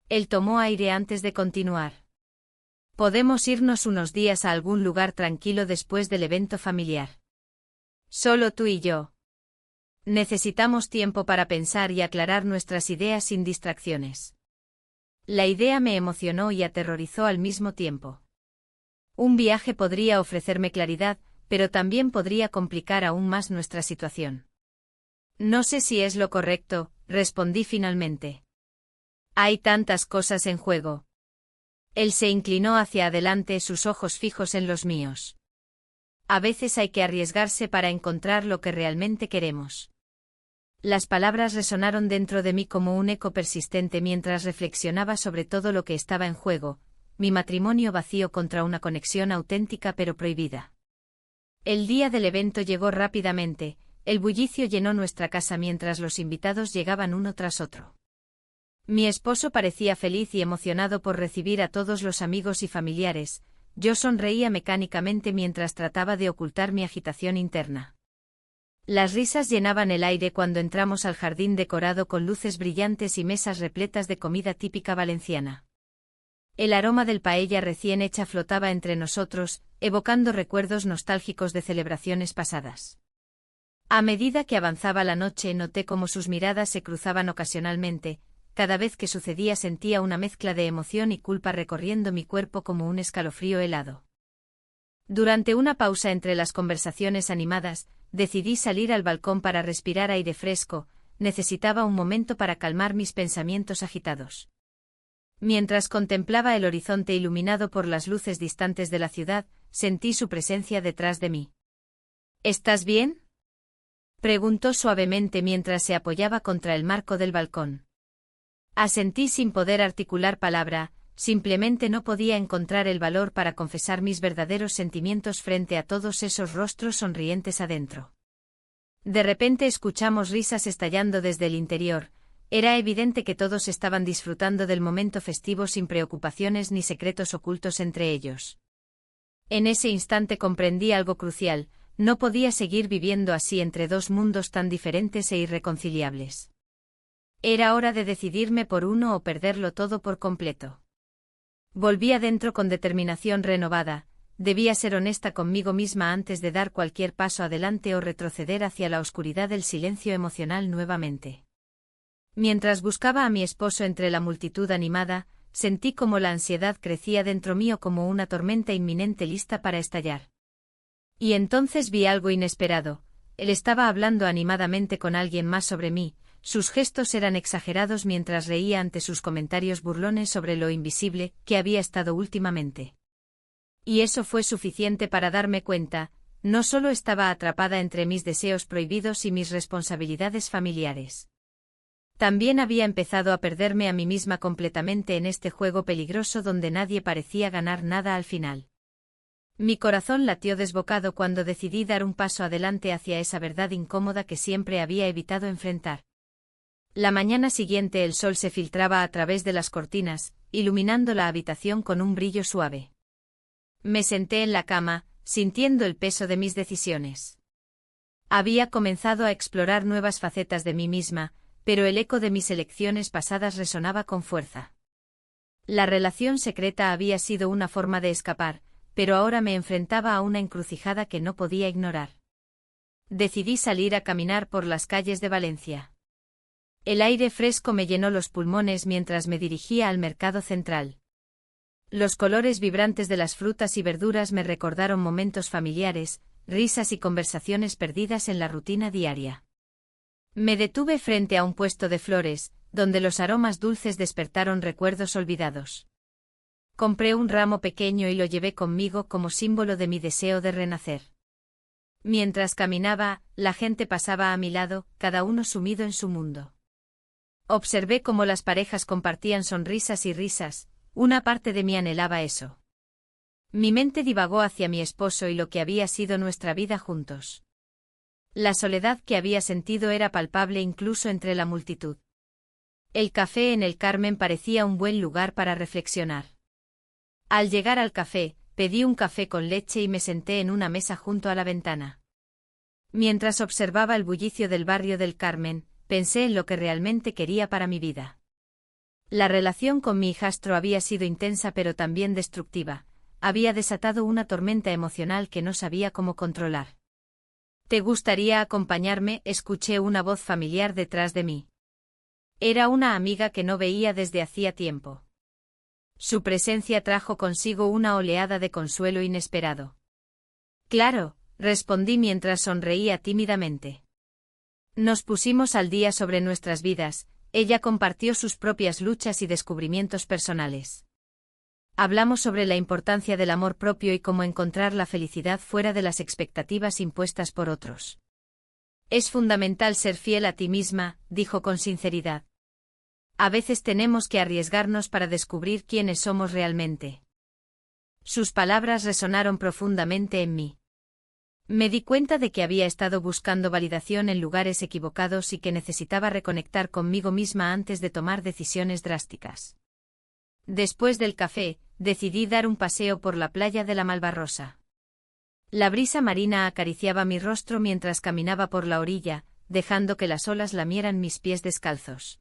Él tomó aire antes de continuar. Podemos irnos unos días a algún lugar tranquilo después del evento familiar. Solo tú y yo. Necesitamos tiempo para pensar y aclarar nuestras ideas sin distracciones. La idea me emocionó y aterrorizó al mismo tiempo. Un viaje podría ofrecerme claridad, pero también podría complicar aún más nuestra situación. No sé si es lo correcto, respondí finalmente. Hay tantas cosas en juego. Él se inclinó hacia adelante, sus ojos fijos en los míos. A veces hay que arriesgarse para encontrar lo que realmente queremos. Las palabras resonaron dentro de mí como un eco persistente mientras reflexionaba sobre todo lo que estaba en juego, mi matrimonio vacío contra una conexión auténtica pero prohibida. El día del evento llegó rápidamente, el bullicio llenó nuestra casa mientras los invitados llegaban uno tras otro. Mi esposo parecía feliz y emocionado por recibir a todos los amigos y familiares, yo sonreía mecánicamente mientras trataba de ocultar mi agitación interna. Las risas llenaban el aire cuando entramos al jardín decorado con luces brillantes y mesas repletas de comida típica valenciana. El aroma del paella recién hecha flotaba entre nosotros, evocando recuerdos nostálgicos de celebraciones pasadas. A medida que avanzaba la noche noté cómo sus miradas se cruzaban ocasionalmente, cada vez que sucedía sentía una mezcla de emoción y culpa recorriendo mi cuerpo como un escalofrío helado. Durante una pausa entre las conversaciones animadas, decidí salir al balcón para respirar aire fresco, necesitaba un momento para calmar mis pensamientos agitados. Mientras contemplaba el horizonte iluminado por las luces distantes de la ciudad, sentí su presencia detrás de mí. ¿Estás bien?, preguntó suavemente mientras se apoyaba contra el marco del balcón. Asentí sin poder articular palabra, simplemente no podía encontrar el valor para confesar mis verdaderos sentimientos frente a todos esos rostros sonrientes adentro. De repente escuchamos risas estallando desde el interior, era evidente que todos estaban disfrutando del momento festivo sin preocupaciones ni secretos ocultos entre ellos. En ese instante comprendí algo crucial, no podía seguir viviendo así entre dos mundos tan diferentes e irreconciliables. Era hora de decidirme por uno o perderlo todo por completo. Volví adentro con determinación renovada, debía ser honesta conmigo misma antes de dar cualquier paso adelante o retroceder hacia la oscuridad del silencio emocional nuevamente. Mientras buscaba a mi esposo entre la multitud animada, sentí como la ansiedad crecía dentro mío como una tormenta inminente lista para estallar. Y entonces vi algo inesperado, él estaba hablando animadamente con alguien más sobre mí, sus gestos eran exagerados mientras reía ante sus comentarios burlones sobre lo invisible que había estado últimamente. Y eso fue suficiente para darme cuenta, no solo estaba atrapada entre mis deseos prohibidos y mis responsabilidades familiares. También había empezado a perderme a mí misma completamente en este juego peligroso donde nadie parecía ganar nada al final. Mi corazón latió desbocado cuando decidí dar un paso adelante hacia esa verdad incómoda que siempre había evitado enfrentar. La mañana siguiente el sol se filtraba a través de las cortinas, iluminando la habitación con un brillo suave. Me senté en la cama, sintiendo el peso de mis decisiones. Había comenzado a explorar nuevas facetas de mí misma, pero el eco de mis elecciones pasadas resonaba con fuerza. La relación secreta había sido una forma de escapar, pero ahora me enfrentaba a una encrucijada que no podía ignorar. Decidí salir a caminar por las calles de Valencia. El aire fresco me llenó los pulmones mientras me dirigía al mercado central. Los colores vibrantes de las frutas y verduras me recordaron momentos familiares, risas y conversaciones perdidas en la rutina diaria. Me detuve frente a un puesto de flores, donde los aromas dulces despertaron recuerdos olvidados. Compré un ramo pequeño y lo llevé conmigo como símbolo de mi deseo de renacer. Mientras caminaba, la gente pasaba a mi lado, cada uno sumido en su mundo. Observé cómo las parejas compartían sonrisas y risas, una parte de mí anhelaba eso. Mi mente divagó hacia mi esposo y lo que había sido nuestra vida juntos. La soledad que había sentido era palpable incluso entre la multitud. El café en el Carmen parecía un buen lugar para reflexionar. Al llegar al café, pedí un café con leche y me senté en una mesa junto a la ventana. Mientras observaba el bullicio del barrio del Carmen, pensé en lo que realmente quería para mi vida. La relación con mi hijastro había sido intensa pero también destructiva. Había desatado una tormenta emocional que no sabía cómo controlar. ¿Te gustaría acompañarme? Escuché una voz familiar detrás de mí. Era una amiga que no veía desde hacía tiempo. Su presencia trajo consigo una oleada de consuelo inesperado. Claro, respondí mientras sonreía tímidamente. Nos pusimos al día sobre nuestras vidas, ella compartió sus propias luchas y descubrimientos personales. Hablamos sobre la importancia del amor propio y cómo encontrar la felicidad fuera de las expectativas impuestas por otros. Es fundamental ser fiel a ti misma, dijo con sinceridad. A veces tenemos que arriesgarnos para descubrir quiénes somos realmente. Sus palabras resonaron profundamente en mí. Me di cuenta de que había estado buscando validación en lugares equivocados y que necesitaba reconectar conmigo misma antes de tomar decisiones drásticas. Después del café, decidí dar un paseo por la playa de la Malvarrosa. La brisa marina acariciaba mi rostro mientras caminaba por la orilla, dejando que las olas lamieran mis pies descalzos.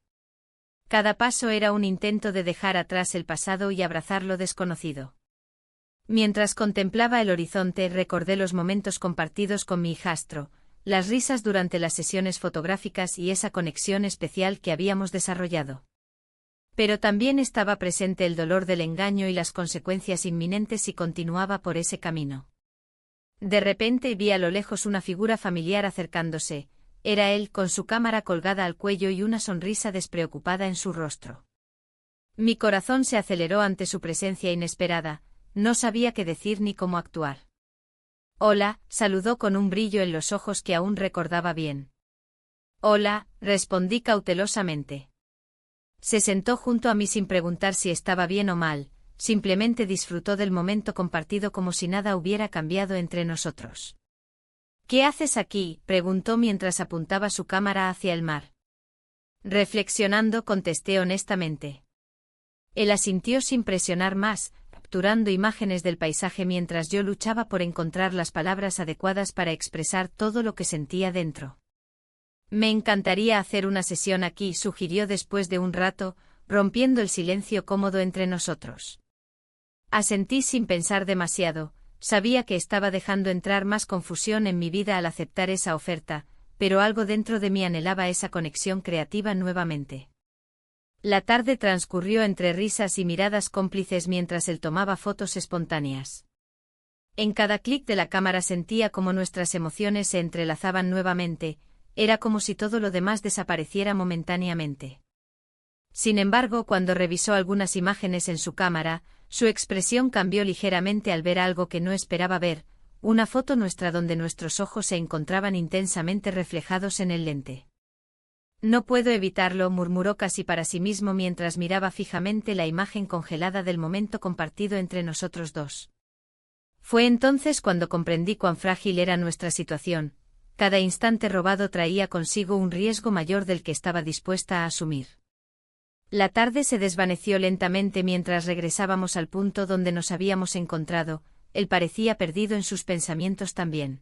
Cada paso era un intento de dejar atrás el pasado y abrazar lo desconocido. Mientras contemplaba el horizonte recordé los momentos compartidos con mi hijastro, las risas durante las sesiones fotográficas y esa conexión especial que habíamos desarrollado. Pero también estaba presente el dolor del engaño y las consecuencias inminentes si continuaba por ese camino. De repente vi a lo lejos una figura familiar acercándose. Era él con su cámara colgada al cuello y una sonrisa despreocupada en su rostro. Mi corazón se aceleró ante su presencia inesperada, no sabía qué decir ni cómo actuar. Hola, saludó con un brillo en los ojos que aún recordaba bien. Hola, respondí cautelosamente. Se sentó junto a mí sin preguntar si estaba bien o mal, simplemente disfrutó del momento compartido como si nada hubiera cambiado entre nosotros. ¿Qué haces aquí?, preguntó mientras apuntaba su cámara hacia el mar. Reflexionando, contesté honestamente. Él asintió sin presionar más, capturando imágenes del paisaje mientras yo luchaba por encontrar las palabras adecuadas para expresar todo lo que sentía dentro. Me encantaría hacer una sesión aquí, sugirió después de un rato, rompiendo el silencio cómodo entre nosotros. Asentí sin pensar demasiado. Sabía que estaba dejando entrar más confusión en mi vida al aceptar esa oferta, pero algo dentro de mí anhelaba esa conexión creativa nuevamente. La tarde transcurrió entre risas y miradas cómplices mientras él tomaba fotos espontáneas. En cada clic de la cámara sentía como nuestras emociones se entrelazaban nuevamente, era como si todo lo demás desapareciera momentáneamente. Sin embargo, cuando revisó algunas imágenes en su cámara, su expresión cambió ligeramente al ver algo que no esperaba ver, una foto nuestra donde nuestros ojos se encontraban intensamente reflejados en el lente. No puedo evitarlo, murmuró casi para sí mismo mientras miraba fijamente la imagen congelada del momento compartido entre nosotros dos. Fue entonces cuando comprendí cuán frágil era nuestra situación, cada instante robado traía consigo un riesgo mayor del que estaba dispuesta a asumir. La tarde se desvaneció lentamente mientras regresábamos al punto donde nos habíamos encontrado, él parecía perdido en sus pensamientos también.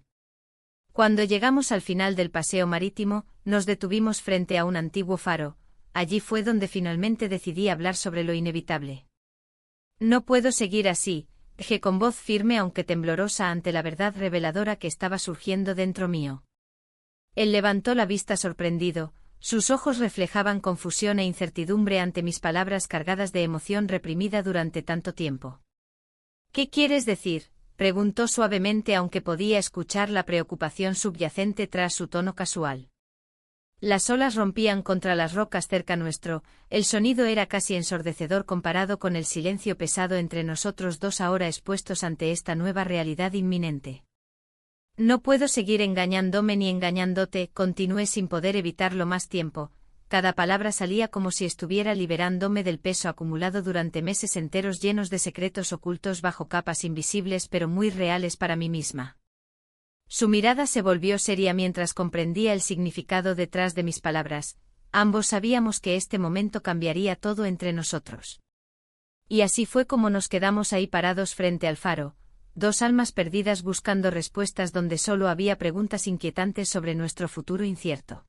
Cuando llegamos al final del paseo marítimo, nos detuvimos frente a un antiguo faro, allí fue donde finalmente decidí hablar sobre lo inevitable. No puedo seguir así, dije con voz firme aunque temblorosa ante la verdad reveladora que estaba surgiendo dentro mío. Él levantó la vista sorprendido. Sus ojos reflejaban confusión e incertidumbre ante mis palabras cargadas de emoción reprimida durante tanto tiempo. ¿Qué quieres decir?, preguntó suavemente aunque podía escuchar la preocupación subyacente tras su tono casual. Las olas rompían contra las rocas cerca nuestro, el sonido era casi ensordecedor comparado con el silencio pesado entre nosotros dos ahora expuestos ante esta nueva realidad inminente. No puedo seguir engañándome ni engañándote, continué sin poder evitarlo más tiempo. Cada palabra salía como si estuviera liberándome del peso acumulado durante meses enteros llenos de secretos ocultos bajo capas invisibles pero muy reales para mí misma. Su mirada se volvió seria mientras comprendía el significado detrás de mis palabras. Ambos sabíamos que este momento cambiaría todo entre nosotros. Y así fue como nos quedamos ahí parados frente al faro, dos almas perdidas buscando respuestas donde solo había preguntas inquietantes sobre nuestro futuro incierto.